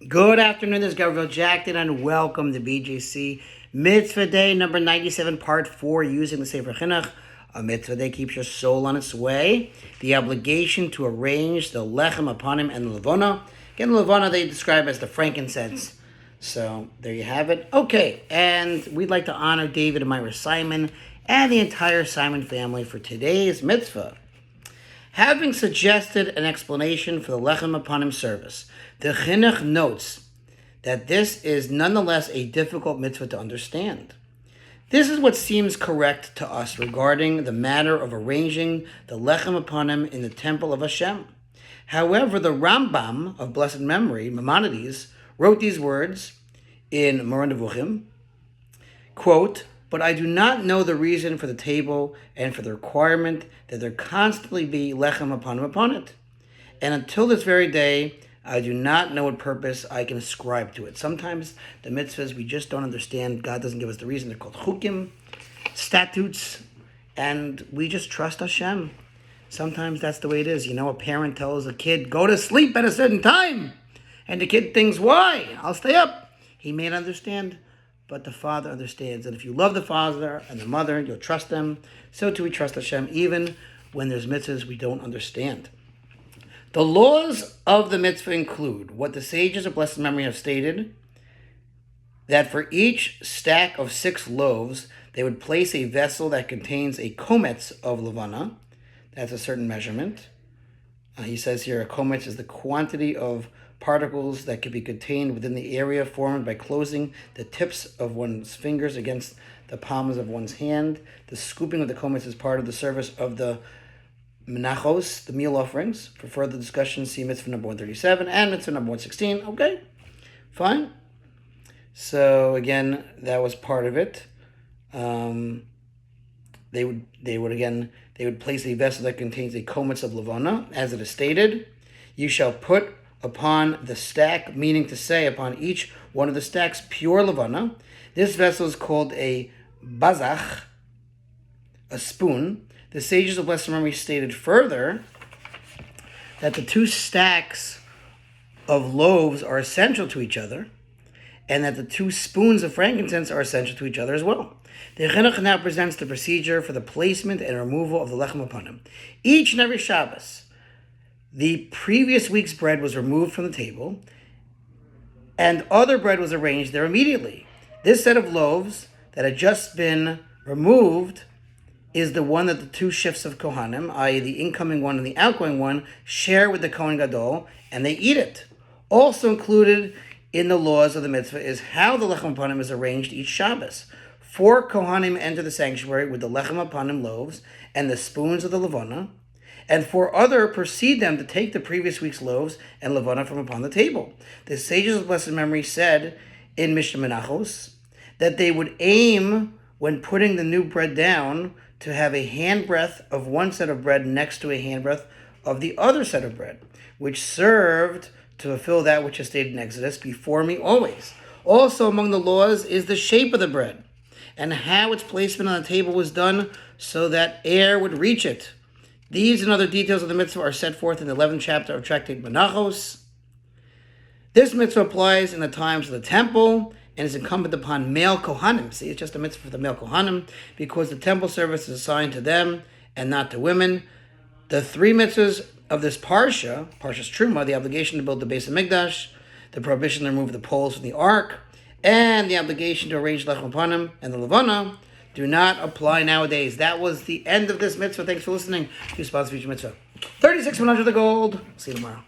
Good afternoon, this is Gabriel Jackson, and welcome to BJC Mitzvah Day number 97, part 4, using the Sefer Hachinuch. A Mitzvah Day keeps your soul on its way. The obligation to arrange the Lechem Hapanim and Levonah. Again, Levonah they describe as the frankincense. So, there you have it. Okay, and we'd like to honor David and Myra Simon and the entire Simon family for today's Mitzvah. Having suggested an explanation for the Lechem Hapanim service, the Chinuch notes that this is nonetheless a difficult mitzvah to understand. This is what seems correct to us regarding the matter of arranging the Lechem Hapanim in the temple of Hashem. However, the Rambam of blessed memory, Maimonides, wrote these words in Moreh Nevuchim, quote, "But I do not know the reason for the table and for the requirement that there constantly be Lechem Hapanim upon it. And until this very day, I do not know what purpose I can ascribe to it." Sometimes the mitzvahs we just don't understand. God doesn't give us the reason. They're called chukim, statutes, and we just trust Hashem. Sometimes that's the way it is. You know, a parent tells a kid, go to sleep at a certain time. And the kid thinks, why? I'll stay up. He may not understand, but the Father understands. And if you love the Father and the Mother, you'll trust them. So too we trust Hashem, even when there's mitzvahs we don't understand. The laws of the mitzvah include what the sages of blessed memory have stated, that for each stack of 6 loaves, they would place a vessel that contains a kometz of levana. That's a certain measurement. He says here, a kometz is the quantity of particles that can be contained within the area formed by closing the tips of one's fingers against the palms of one's hand. The scooping of the kometz is part of the service of the menachos, the meal offerings. For further discussion, see mitzvah number 137 and mitzvah number 116. Okay, fine. So again, that was part of it. They would place a vessel that contains a kometz of levana, as it is stated. You shall put upon the stack, meaning to say upon each one of the stacks, pure levana. This vessel is called a bazach, a spoon. The sages of blessed memory stated further that the 2 stacks of loaves are essential to each other, and that the 2 spoons of frankincense are essential to each other as well. The Chinuch now presents the procedure for the placement and removal of the Lechem Hapanim. Each and every Shabbos, the previous week's bread was removed from the table, and other bread was arranged there immediately. This set of loaves that had just been removed is the one that the 2 shifts of Kohanim, i.e. the incoming one and the outgoing one, share with the Kohen Gadol, and they eat it. Also included in the laws of the mitzvah is how the Lechem Hapanim is arranged each Shabbos. 4 Kohanim enter the sanctuary with the Lechem Hapanim loaves and the spoons of the Levana, and 4 other precede them to take the previous week's loaves and Levana from upon the table. The sages of blessed memory said in Mishnah Menachos that they would aim, when putting the new bread down, to have a handbreadth of one set of bread next to a handbreadth of the other set of bread, which served to fulfill that which is stated in Exodus, before me always. Also among the laws is the shape of the bread, and how its placement on the table was done so that air would reach it. These and other details of the mitzvah are set forth in the 11th chapter of Tractate Menachos. This mitzvah applies in the times of the temple and is incumbent upon male Kohanim. See, it's just a mitzvah for the male Kohanim because the temple service is assigned to them and not to women. The 3 mitzvahs of this Parshas Truma, the obligation to build the Beis HaMikdash, the prohibition to remove the poles from the ark, and the obligation to arrange Lechem Hapanim and the Levana, do not apply nowadays. That was the end of this mitzvah. Thanks for listening to Sponsor Future Mitzvah. 36 100 the gold. See you tomorrow.